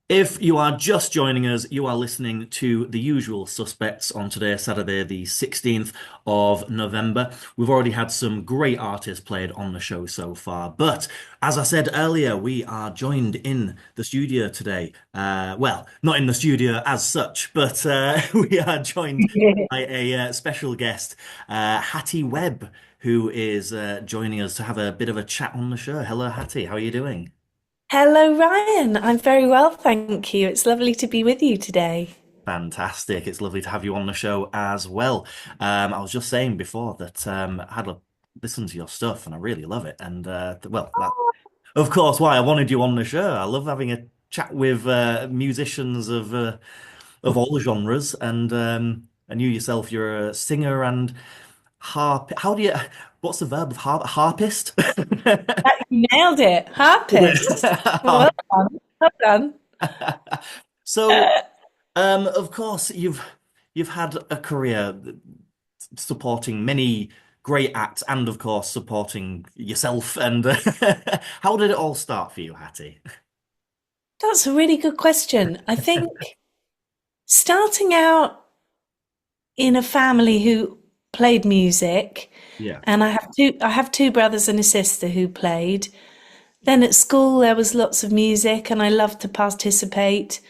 If you are just joining us, you are listening to The Usual Suspects on today, Saturday, the 16th of November. We've already had some great artists played on the show so far, but as I said earlier, we are joined in the studio today. Well, not in the studio as such, but we are joined by a special guest, Hattie Webb, who is joining us to have a bit of a chat on the show. Hello, Hattie. How are you doing? Hello, Ryan. I'm very well, thank you. It's lovely to be with you today. Fantastic. It's lovely to have you on the show as well. I was just saying before that I had a listen to your stuff and I really love it. And well, that's of course why I wanted you on the show. I love having a chat with musicians of all genres. And you yourself, you're a singer and harp. How do you? What's the verb of harpist? You nailed it. Harpist. Well Harp. done. Well done. So, of course, you've had a career supporting many great acts and of course supporting yourself and how did it all start for you, Hattie? That's a really good question. I think starting out in a family who played music, Yeah. and I have two brothers and a sister who played. Then at school there was lots of music and I loved to participate.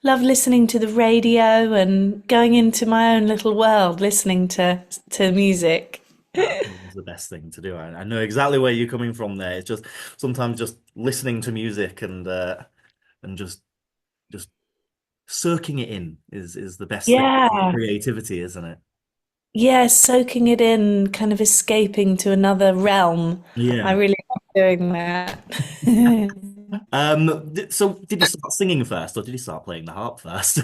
Loved listening to the radio and going into my own little world listening to music. That was the best thing to do. I know exactly where you're coming from there. It's just sometimes just listening to music and just soaking it in is the best thing. Yeah. Creativity, isn't it? Yeah, soaking it in, kind of escaping to another realm. I Yeah. really love doing that. So did you start singing first or did you start playing the harp first?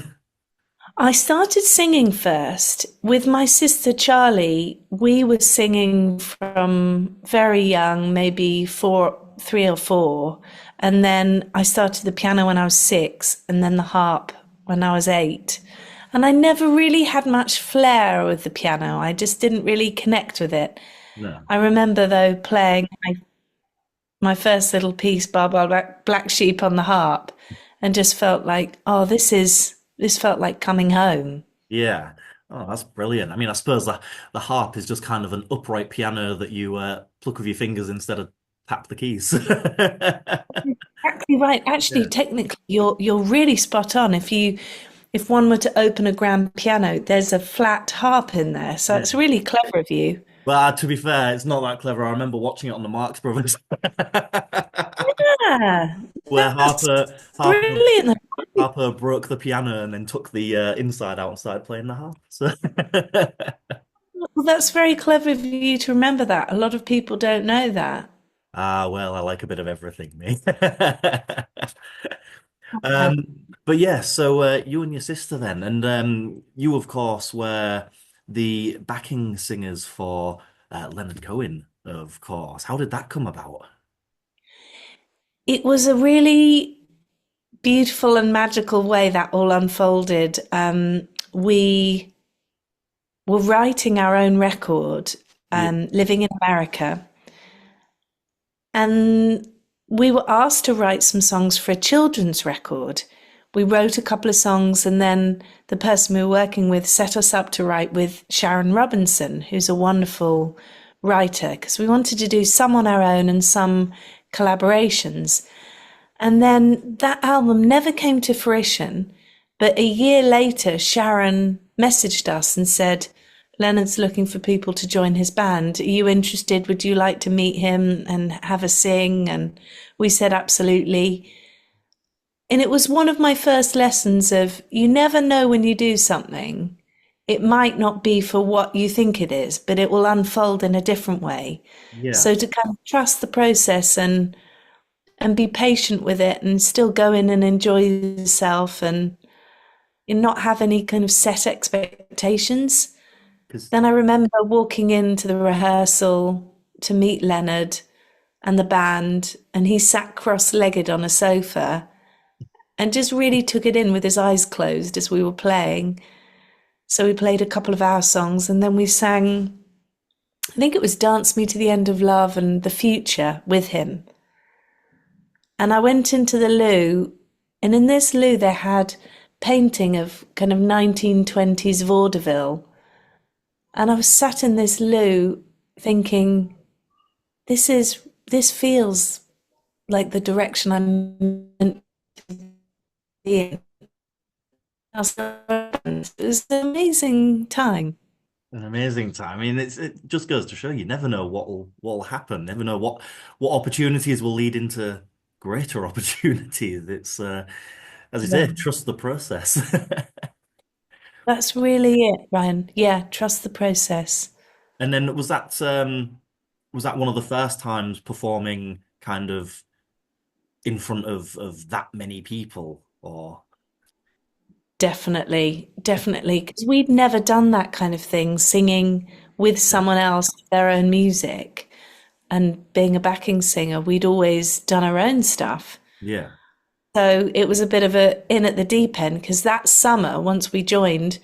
I started singing first with my sister Charlie. We were singing from very young, maybe 3 or 4. And then I started the piano when I was 6, and then the harp when I was 8. And I never really had much flair with the piano. I just didn't really connect with it. No. I remember though playing my first little piece, Bar Bar Black Sheep on the harp, and just felt like, oh, this felt like coming home. Yeah. Oh, that's brilliant. I mean, I suppose the harp is just kind of an upright piano that you pluck with your fingers instead of tap the keys. Exactly right. Actually, Yeah. technically, you're really spot on. If one were to open a grand piano, there's a flat harp in there, so Yeah. it's really clever of you. But to be fair, it's not that clever. I remember watching it on the Marx Brothers, Yeah, where that's brilliant. Harper broke the piano and then took the inside out and started playing the harp. So Well, that's very clever of you to remember that. A lot of people don't know that. well, I like a bit of everything, me. But yeah, so you and your sister then, and you of course were the backing singers for Leonard Cohen, of course. How did that come about? It was a really beautiful and magical way that all unfolded. We were writing our own record, Yeah, living in America, and we were asked to write some songs for a children's record. We wrote a couple of songs, and then the person we were working with set us up to write with Sharon Robinson, who's a wonderful writer, because we wanted to do some on our own and some collaborations. And then that album never came to fruition. But a year later, Sharon messaged us and said, Leonard's looking for people to join his band. Are you interested? Would you like to meet him and have a sing? And we said, absolutely. And it was one of my first lessons of you never know when you do something. It might not be for what you think it is, but it will unfold in a different way. yeah, So to kind of trust the process and be patient with it and still go in and enjoy yourself and not have any kind of set expectations. because Then I remember walking into the rehearsal to meet Leonard and the band, and he sat cross-legged on a sofa and just really took it in with his eyes closed as we were playing. So we played a couple of our songs and then we sang, I think it was Dance Me to the End of Love and The Future with him. And I went into the loo And in this loo, they had painting of kind of 1920s vaudeville. And I was sat in this loo thinking, this feels like the direction I'm meant to be in. It was an amazing time. An amazing time. I mean, it just goes to show you never know what'll happen. Never know what opportunities will lead into greater opportunities. It's as you say, Yeah. trust the process. That's really it, Ryan. Yeah, trust the process. And then was that one of the first times performing kind of in front of that many people or Definitely, definitely. Because we'd never done that kind of thing, singing with someone else their own music and being a backing singer. We'd always done our own stuff. yeah. So it was a bit of a in at the deep end because that summer, once we joined,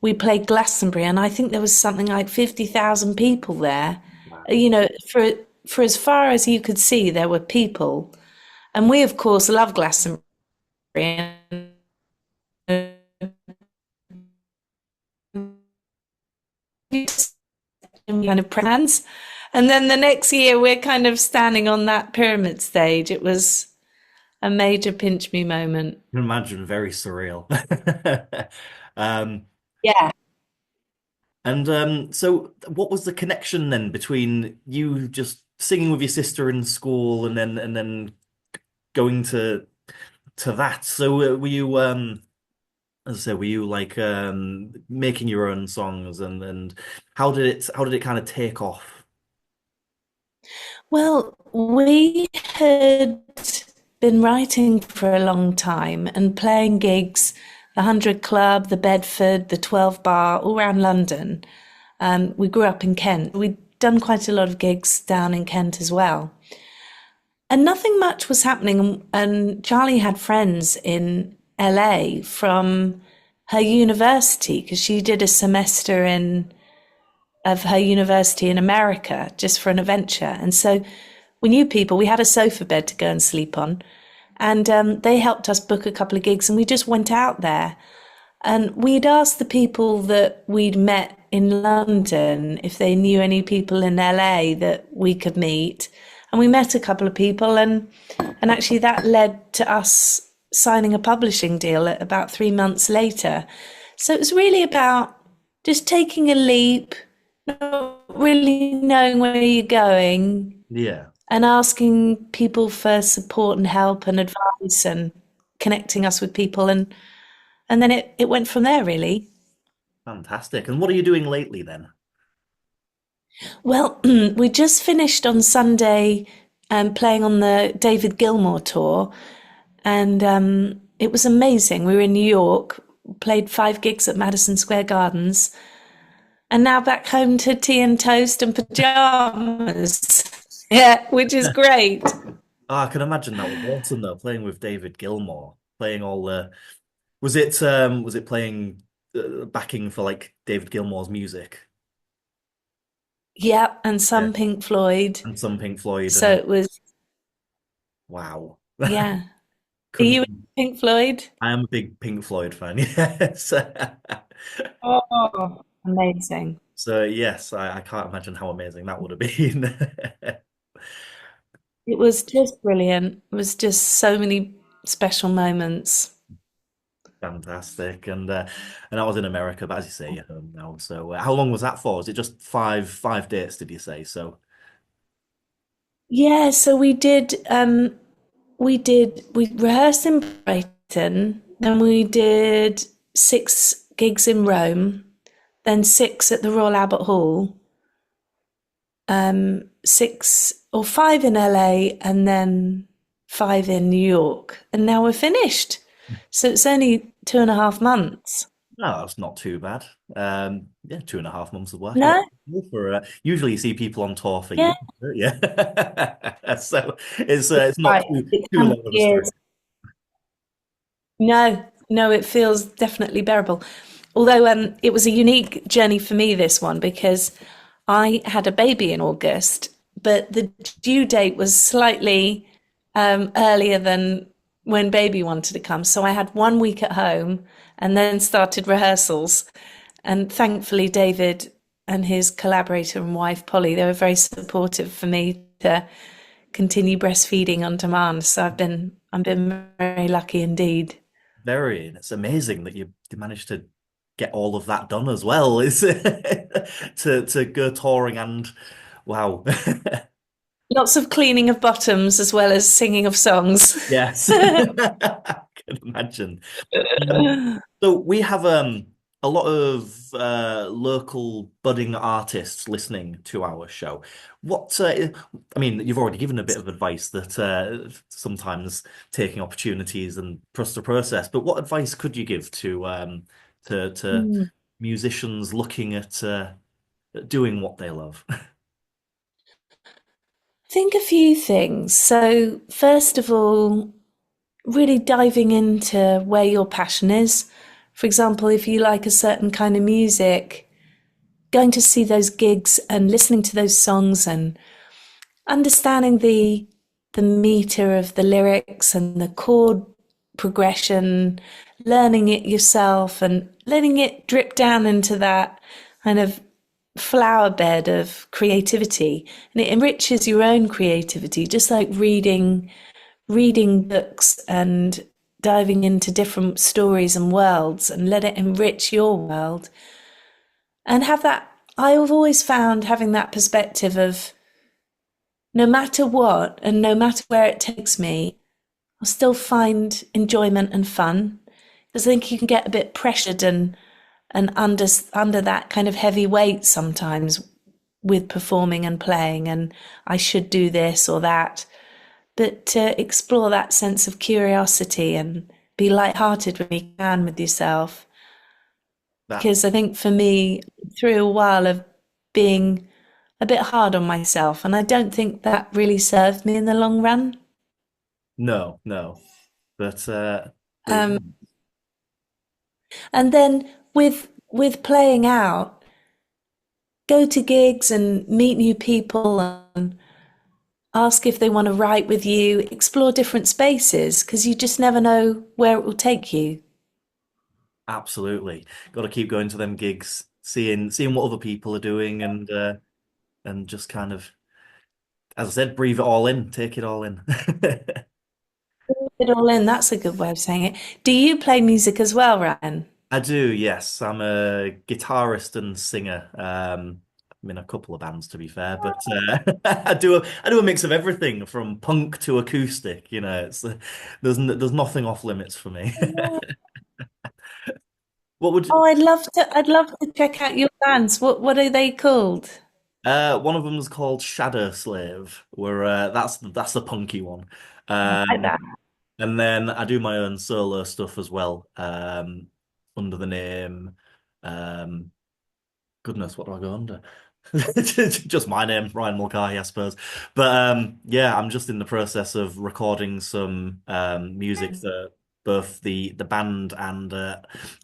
we played Glastonbury, and I think there was something like 50,000 people there. Wow. You know, for as far as you could see, there were people, and we of course love Glastonbury and kind of plans. And then the next year, we're kind of standing on that pyramid stage. It was a major pinch me moment. I can imagine very surreal. Um, Yeah. and so what was the connection then between you just singing with your sister in school and then going to that? So were you as I say, were you like making your own songs and how did it kind of take off? Well, we had been writing for a long time and playing gigs, the 100 Club, the Bedford, the 12 Bar, all around London. We grew up in Kent. We'd done quite a lot of gigs down in Kent as well. And nothing much was happening. And Charlie had friends in LA from her university because she did a semester in of her university in America just for an adventure. And so we knew people. We had a sofa bed to go and sleep on. And they helped us book a couple of gigs, and we just went out there. And we'd asked the people that we'd met in London if they knew any people in LA that we could meet. And we met a couple of people, and actually that led to us signing a publishing deal about 3 months later. So it was really about just taking a leap, not really knowing where you're going, Yeah, and asking people for support and help and advice and connecting us with people. And then it went from there, really. fantastic. And what are you doing lately then? Well, we just finished on Sunday playing on the David Gilmour tour, and it was amazing. We were in New York, played 5 gigs at Madison Square Gardens, and now back home to tea and toast and pajamas. Yeah, which is great. Oh, I can imagine that was awesome though, playing with David Gilmour, playing all the was it playing backing for like David Gilmour's music Yeah, and yeah some Pink Floyd. and some Pink Floyd So and it was, wow. yeah. Are Couldn't you a Pink Floyd? I am a big Pink Floyd fan, yes. Oh, amazing. So yes, I can't imagine how amazing that would have been. It was just brilliant. It was just so many special moments. Fantastic. And I was in America, but as you say, you're home now. So how long was that for? Was it just five dates, did you say? So Yeah, so we rehearsed in Brighton, then we did 6 gigs in Rome, then 6 at the Royal Albert Hall, 6 or 5 in LA, and then 5 in New York. And now we're finished. So it's only 2.5 months. no, that's not too bad. Yeah, 2.5 months of work. No? For usually you see people on tour for Yeah, years, don't you? So it's not right. too It can long of be a stretch. years. No, no, it feels definitely bearable. Although it was a unique journey for me, this one, because I had a baby in August, but the due date was slightly earlier than when baby wanted to come. So I had 1 week at home and then started rehearsals. And thankfully, David and his collaborator and wife, Polly, they were very supportive for me to continue breastfeeding on demand. So I've been very lucky indeed. Very, and it's amazing that you managed to get all of that done as well. It's to go touring and wow. Lots of cleaning of bottoms as well as singing of songs. Yes. I can imagine. Um, so we have a lot of local budding artists listening to our show. What I mean, you've already given a bit of advice that sometimes taking opportunities and trust the process, but what advice could you give to Mm. musicians looking at doing what they love? I think a few things. So, first of all, really diving into where your passion is. For example, if you like a certain kind of music, going to see those gigs and listening to those songs and understanding the meter of the lyrics and the chord progression, learning it yourself and letting it drip down into that kind of flower bed of creativity, and it enriches your own creativity, just like reading books and diving into different stories and worlds and let it enrich your world. And have that, I've always found having that perspective of no matter what and no matter where it takes me, I'll still find enjoyment and fun. Because I think you can get a bit pressured and under that kind of heavy weight sometimes with performing and playing, and I should do this or that. But to explore that sense of curiosity and be lighthearted when you can with yourself. That Because I think for me, through a while of being a bit hard on myself, and I don't think that really served me in the long run. no, no, but Um, brilliant. and then with playing out, go to gigs and meet new people and ask if they want to write with you, explore different spaces because you just never know where it will take you. Absolutely. Got to keep going to them gigs, seeing what other people are doing and just kind of, as I said, breathe it all in, take it all in. It all in, that's a good way of saying it. Do you play music as well, Ryan? I do, yes. I'm a guitarist and singer. I'm in a couple of bands to be fair, but I do a mix of everything from punk to acoustic, it's there's nothing off limits for me. What would Oh, I'd love to check out your bands. What are they called? one of them's called Shadow Slave, where that's the punky one. I like Um that. And then I do my own solo stuff as well, under the name, um, goodness, what do I go under? Just my name, Ryan Mulcahy, I suppose. But yeah, I'm just in the process of recording some music for both the band and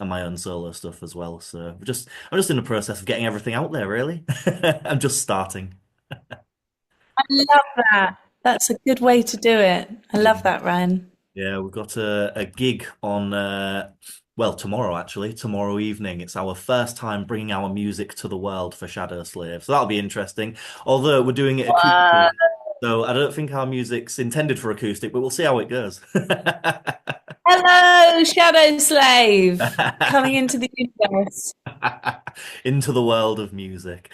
my own solo stuff as well. So I'm just in the process of getting everything out there, really. I'm just starting. I love that. That's a good way to do it. I Yeah. love that, Ryan. Yeah, we've got a gig on, well, tomorrow actually, tomorrow evening. It's our first time bringing our music to the world for Shadow Slave. So that'll be interesting. Although we're doing it Wow. acoustic, so I don't think our music's intended for acoustic, but we'll see how it goes. Hello, Shadow Slave, coming into the universe. Into the world of music.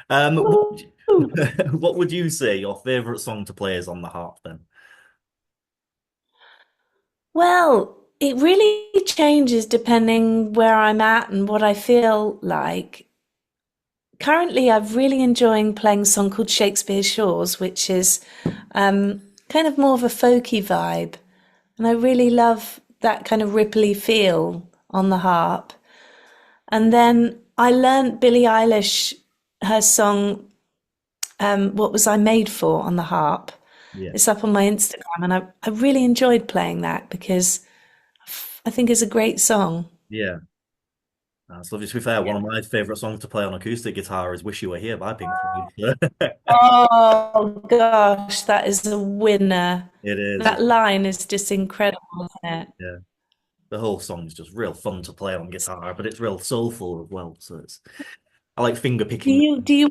What would you, Woo. what would you say your favorite song to play is on the harp then? Well, it really changes depending where I'm at and what I feel like. Currently, I'm really enjoying playing a song called Shakespeare's Shores, which is kind of more of a folky vibe. And I really love that kind of ripply feel on the harp. And then I learnt Billie Eilish, her song, What Was I Made For, on the harp. Yeah. It's up on my Instagram, and I really enjoyed playing that because I think it's a great song. Yeah. So to be fair, one of my favorite songs to play on acoustic guitar is "Wish You Were Here" by Pink Floyd. Oh gosh, that is a winner. It is. That line is just incredible, isn't it? Yeah. The whole song is just real fun to play on guitar, but it's real soulful as well. So it's I like finger Do picking. you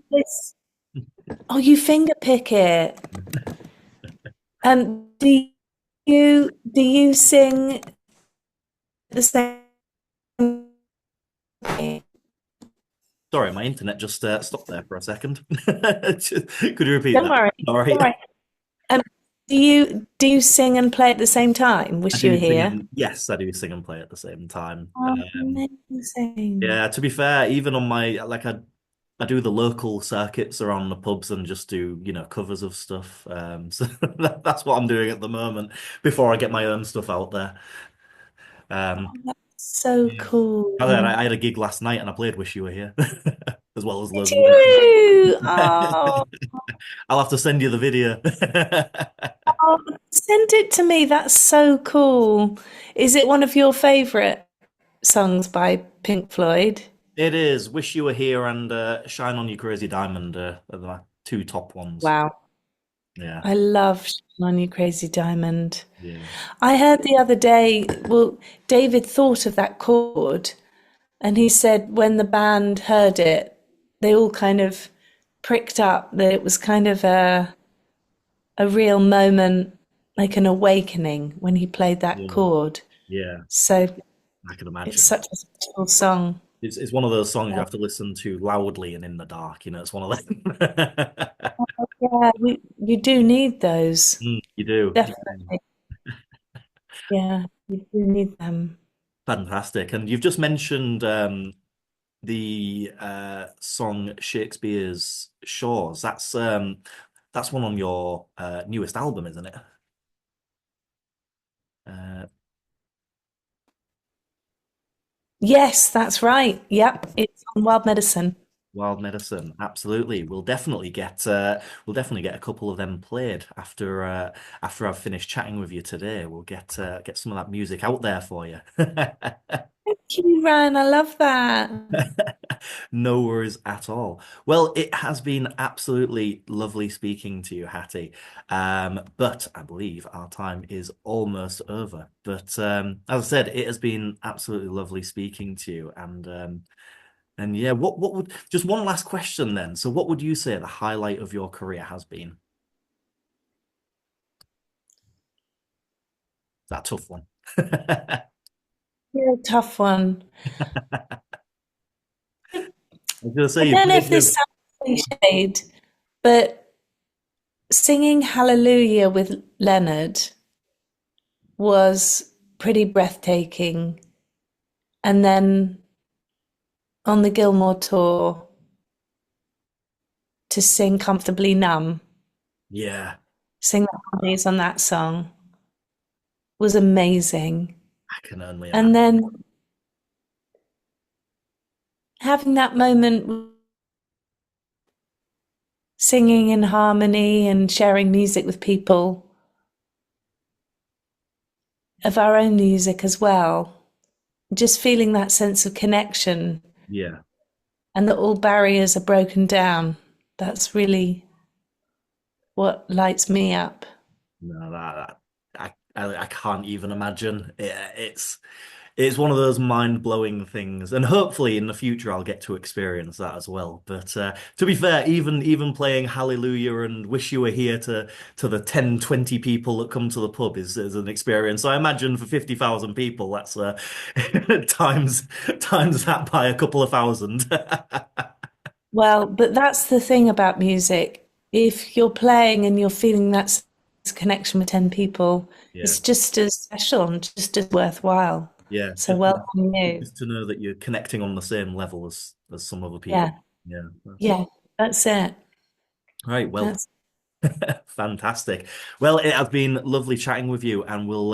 oh you finger pick it. Do you sing the same way? Sorry, my internet just stopped there for a second. Could you repeat Don't that? worry, Sorry. don't worry. Um, do you sing and play at the same time? I Wish you were do sing here. and yes, I do sing and play at the same time. Oh, amazing. Yeah, to be fair, even on my I do the local circuits around the pubs and just do, covers of stuff. So that's what I'm doing at the moment before I get my own stuff out there. Um, So yeah. cool. I had a gig last night and I played Wish You Were Here as well as Did loads of other stuff. you? Oh, I'll have to send you the video. oh, send it to me. That's so cool. Is it one of your favorite songs by Pink Floyd? It is Wish You Were Here and Shine On You Crazy Diamond are my two top ones. Wow. Yeah, I love Shine On You Crazy Diamond. yeah, I heard the other day, well, David thought of that chord and he said when the band heard it, they all kind of pricked up that it was kind of a real moment, like an awakening when he played that yeah, chord. yeah. So I can it's imagine. such a special song. It's one of those songs you have to listen to loudly and in the dark. It's one of them. Yeah, you do need those. You do. You do. Definitely. Yeah, you do need them. Fantastic. And you've just mentioned the song Shakespeare's Shores. That's one on your newest album, isn't it? Uh, Yes, that's right. Yep, it's on Wild Medicine. Wild Medicine, absolutely. We'll definitely get a couple of them played after I've finished chatting with you today. We'll get some of that music out there for you. Thank you, Ryan. I love that. No worries at all. Well, it has been absolutely lovely speaking to you, Hattie. But I believe our time is almost over. But as I said, it has been absolutely lovely speaking to you. And yeah, what would just one last question then. So what would you say the highlight of your career has been? That tough one. Real tough one. I was gonna say I you don't know played if this with sounds cliched, but singing Hallelujah with Leonard was pretty breathtaking. And then on the Gilmore tour, to sing Comfortably Numb, yeah, sing the harmonies on that song was amazing. I can only And imagine. then having that moment singing in harmony and sharing music with people of our own music as well, just feeling that sense of connection Yeah. and that all barriers are broken down. That's really what lights me up. No, I can't even imagine. It's one of those mind-blowing things, and hopefully in the future I'll get to experience that as well. But to be fair, even playing Hallelujah and Wish You Were Here to the 10, 20 people that come to the pub is an experience. So I imagine for 50,000 people, that's times times that by a couple of thousand. Well, but that's the thing about music. If you're playing and you're feeling that connection with 10 people, Yeah, it's just as special and just as worthwhile. yeah. So welcome you. Just to know that you're connecting on the same level as some other people. Yeah, Yeah. yeah, that's it. Right. Well, That's fantastic. Well, it has been lovely chatting with you, and we'll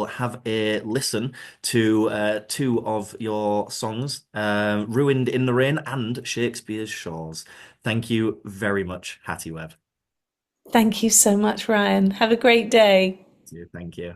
have a listen to two of your songs, "Ruined in the Rain" and "Shakespeare's Shores." Thank you very much, Hattie Webb. Thank you so much, Ryan. Have a great day. Thank you.